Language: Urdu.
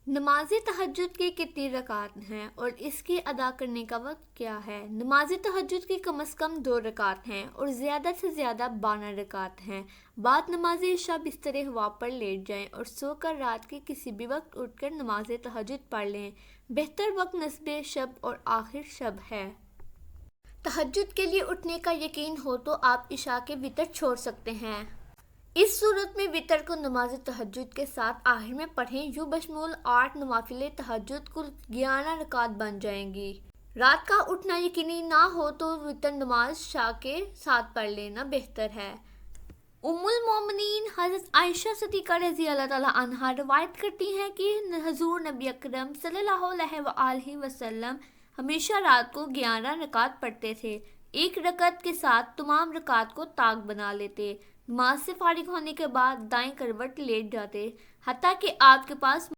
نماز تہجد کی کتنی رکعات ہیں اور اس کے ادا کرنے کا وقت کیا ہے؟ نماز تہجد کی کم از کم 2 رکعات ہیں اور زیادہ سے زیادہ 12 رکعات ہیں۔ بعد نماز عشاء بستر ہوا پر لیٹ جائیں اور سو کر رات کے کسی بھی وقت اٹھ کر نماز تہجد پڑھ لیں۔ بہتر وقت نصف شب اور آخر شب ہے۔ تہجد کے لیے اٹھنے کا یقین ہو تو آپ عشاء کے وتر چھوڑ سکتے ہیں۔ اس صورت میں وتر کو نماز تہجد کے ساتھ آخر میں پڑھیں، یوں بشمول 8 نوافل تہجد کل 11 رکعات بن جائیں گی۔ رات کا اٹھنا یقینی نہ ہو تو وتر نماز شاء کے ساتھ پڑھ لینا بہتر ہے۔ ام المومنین حضرت عائشہ صدیقہ رضی اللہ تعالیٰ عنہا روایت کرتی ہیں کہ حضور نبی اکرم صلی اللہ علیہ وآلہ وسلم ہمیشہ رات کو 11 رکعات پڑھتے تھے۔ ایک رکعت کے ساتھ تمام رکعات کو طاق بنا لیتے۔ نماز سے فارغ ہونے کے بعد دائیں کروٹ لیٹ جاتے، حتیٰ کہ آپ کے پاس